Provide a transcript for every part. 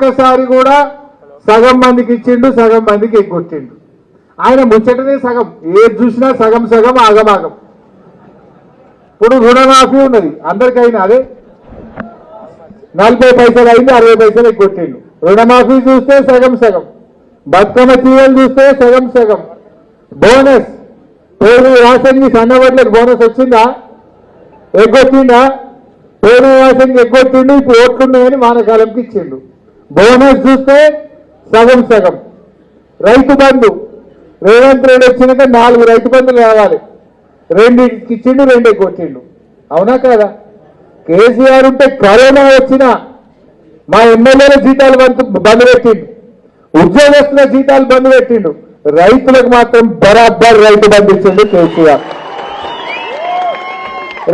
ఒక్కసారి కూడా సగం మందికి ఇచ్చిండు, సగం మందికి ఎగ్గొట్టిండు. ఆయన ముచ్చటనే సగం, ఏది చూసినా సగం సగం ఆగమాగం. ఇప్పుడు రుణమాఫీ ఉన్నది అందరికైనా, అదే 40 పైసలు అయింది, 60 పైసలు ఎగ్గొట్టిండు. రుణమాఫీ చూస్తే సగం సగం, బతుకమ్మ చీరలు చూస్తే సగం సగం, బోనస్ పేరు రాసంగి సన్నబడ్లకు బోనస్ వచ్చిందా? ఎగ్గొట్టిండా? పేరు రాసంగి ఎగ్గొట్టిండు. ఇప్పుడు ఓట్లున్నాయని వానకాలంకి ఇచ్చిండు. బోనస్ చూస్తే సగం సగం. రైతు బంధు రేవంత్ రెడ్డి వచ్చినాక 4 రైతు బంధులు కావాలి, 2 ఇచ్చిండు, 2 ఎగ్గొట్టిండు. అవునా కదా? కేసీఆర్ ఉంటే కరోనా వచ్చినా మా ఎమ్మెల్యేల జీతాలు బంద్ పెట్టిండు, ఉద్యోగస్తుల జీతాలు బంద్ పెట్టిండు, రైతులకు మాత్రం బరాబర్ రైతు బంధు ఇచ్చిండు కేసీఆర్.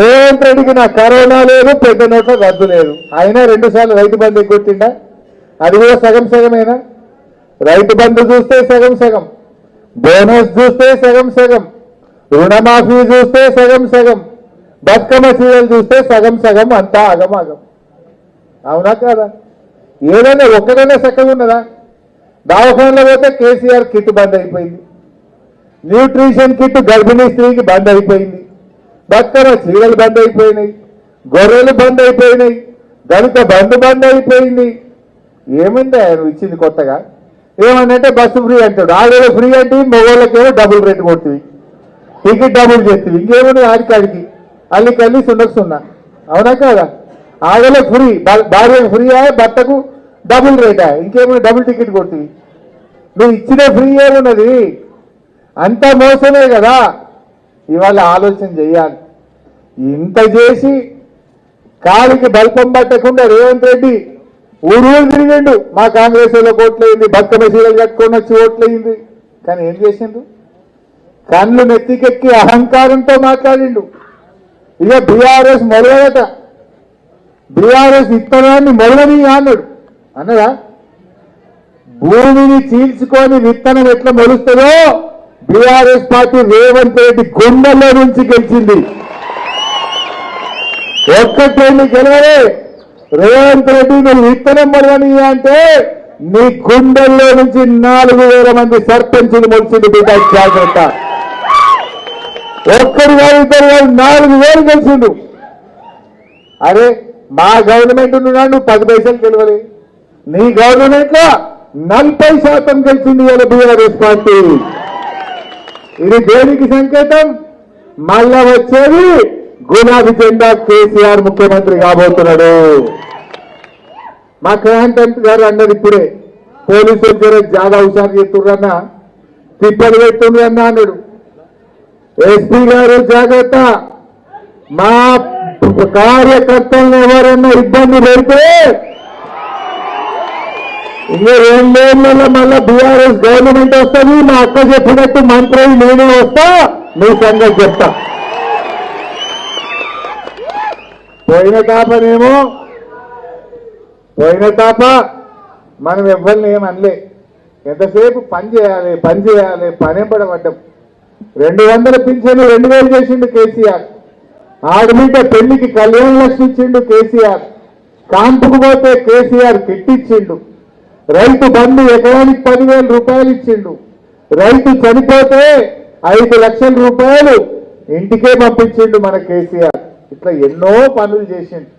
రేవంత్ రెడ్డికి నా కరోనా లేదు, పెద్ద నోట్ల రద్దు లేదు, అయినా 2 సార్లు రైతు బంధు ఎగ్గొట్టిండా? అది కూడా సగం సగమేనా? రైతు బంధు చూస్తే సగం సగం, బోనస్ చూస్తే సగం సగం, రుణమాఫీ చూస్తే సగం సగం, బతుకమ్మ చీరలు చూస్తే సగం సగం, అంతా అగమాగం. అవునా కాదా? ఏదైనా ఒక్కడైనా చక్కగా ఉన్నదా? దవాఖానలో పోతే కేసీఆర్ కిట్ బంద్ అయిపోయింది, న్యూట్రిషన్ కిట్ గర్భిణీ స్త్రీకి బంద్ అయిపోయింది, బతుకమ్మ చీరలు బంద్ అయిపోయినాయి, గొర్రెలు బంద్ అయిపోయినాయి, దళిత బంధు బంద్ అయిపోయింది. ఏమైంది ఆయన ఇచ్చింది కొత్తగా? ఏమన్నంటే బస్సు ఫ్రీ అంటాడు, ఆడేదో ఫ్రీ అంటే మగవాళ్ళకేమో డబుల్ రేట్ కొడుతుంది, టికెట్ డబుల్ చేస్తుంది, ఇంకేముంది ఆడికాడికి అల్లికల్లి 0-0. అవునా కదా? ఆడలకు ఫ్రీ, భార్యకు ఫ్రీ, భర్తకు డబుల్ రేటా, ఇంకేముంది డబుల్ టికెట్ కొడుతుంది. నువ్వు ఇచ్చిన ఫ్రీ ఏమున్నది? అంతా మోసమే కదా. ఇవాళ ఆలోచన చెయ్యాలి. ఇంత చేసి కాలికి బల్పం పట్టకుండా రేవంత్ రెడ్డి ఊరు తిరిగిండు. మా కాంగ్రెస్ వాళ్ళకి ఓట్లయింది, బతుకమ్మ చీరలు కట్టుకొని వచ్చి ఓట్లయింది. కానీ ఏం చేసిండు? కళ్ళు నెత్తికెక్కి అహంకారంతో మాట్లాడిండు. ఇక బీఆర్ఎస్ మొలవదట, బీఆర్ఎస్ విత్తనాన్ని మొలవని అన్నాడు. అన్నదా? భూమిని చీల్చుకొని విత్తనం ఎట్లా మొలుస్తుందో బీఆర్ఎస్ పార్టీ రేవంత్ రెడ్డి గుండెల్లో నుంచి గెలిచింది. ఒక్కటేళ్ళు గెలవలే. రేవంత్ రెడ్డి నువ్వు విత్తనం మొలవని అంటే నీ గుండెల్లో నుంచి 4000 మంది సర్పంచులు మొలిచింది. బిడ్డ జాగ్రత్త. ఒక్కరు కాదు, ఇద్దరు కాదు, 4000 గెలిచిండు. అరే మా గవర్నమెంట్ ఉన్నాడు, నువ్వు 10 పైసలు గెలవలే. నీ గవర్నమెంట్ లో 40% గెలిచింది ఇవాళ బీఆర్ఎస్ పార్టీ. ఇది దేనికి సంకేతం? మళ్ళా వచ్చేది గులాబీ జెండా, కేసీఆర్ ముఖ్యమంత్రి కాబోతున్నాడు. మా క్రాంతంత్ గారు అన్నది ఇప్పుడే, పోలీసులు జర జాగా హుషారు చేస్తుర్రన్నా, తిప్పలు పెడుతుండ్రన్నా అన్నాడు. ఎస్పీ గారు జాగ్రత్త, మా కార్యకర్తలను ఎవరన్నా ఇబ్బంది పెడితే ఇంకా 2 ఏళ్లలో మళ్ళా బీఆర్ఎస్ గవర్నమెంట్ వస్తుంది. మా అక్క చెప్పినట్టు మంత్రి నేనే వస్తా, మీ సంగతి చెప్తా. పోయిన తాప మనం ఎవరిని ఏమనలే. ఎంతసేపు పని చేయాలి, పనెంబడబడ్డం. 200 పింఛను 2000 చేసిండు కేసీఆర్. ఆడబిడ్డ పెళ్లికి కళ్యాణ లక్ష్మి ఇచ్చిండు కేసీఆర్. కాంపుకు పోతే కేసీఆర్ కిట్ ఇచ్చిండు. రైతు బంధు ఎకరానికి 10,000 రూపాయలు ఇచ్చిండు. రైతు చనిపోతే 5 లక్షల రూపాయలు ఇంటికే పంపించిండు మన కేసీఆర్. ఇట్లా ఎన్నో పనులు చేసిండు.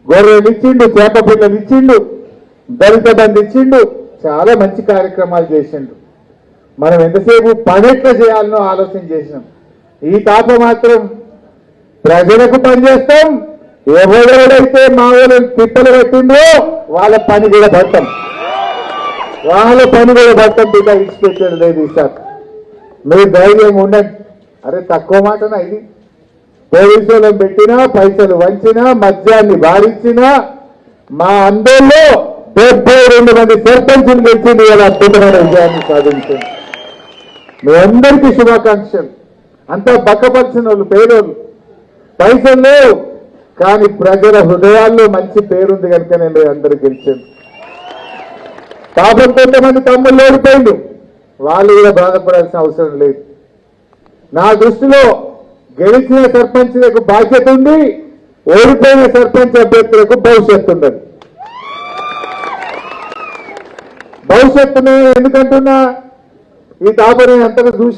గొర్రెలు ఇచ్చిండు, చేప పిల్లలు ఇచ్చిండు, దళిత బంధు ఇచ్చిండు, చాలా మంచి కార్యక్రమాలు చేసిండు. మనం ఎంతసేపు పనెట్లా చేయాలనో ఆలోచన చేసినాం. ఈ తాప మాత్రం ప్రజలకు పనిచేస్తాం. ఎవరెవరైతే మా వాళ్ళు తిప్పలు పెట్టిందో వాళ్ళ పని కూడా పడతాం, బిడ్డ ఇచ్చిపెట్టాడు లేదు సార్. మీరు ధైర్యంగా ఉండండి. అరే తక్కువ మాటనా ఇది? పోలీసులను పెట్టినా, పైసలు వంచినా, మద్యాన్ని బారిచ్చినా మా అందరిలో 72 మంది సర్పంచులు గెలిచింది. ఇలా అద్భుతమైన విజయాన్ని సాధించింది. మీ అందరికీ శుభాకాంక్షలు. అంతా పక్కపరిచిన వాళ్ళు, పేదోళ్ళు, పైసలు లేవు కానీ ప్రజల హృదయాల్లో మంచి పేరుంది కనుక నేను అందరూ గెలిచాను. పాపం కొంతమంది తమ్ముళ్ళు ఓడిపోయిండు, వాళ్ళు కూడా బాధపడాల్సిన అవసరం లేదు. నా దృష్టిలో గెలిచిన సర్పంచులకు బాధ్యత ఉంది, ఓడిపోయిన సర్పంచ్ అభ్యర్థులకు భవిష్యత్తు ఉండదు. భవిష్యత్తును ఎందుకంటున్నా ఈ దాపరిని అంతగా చూసి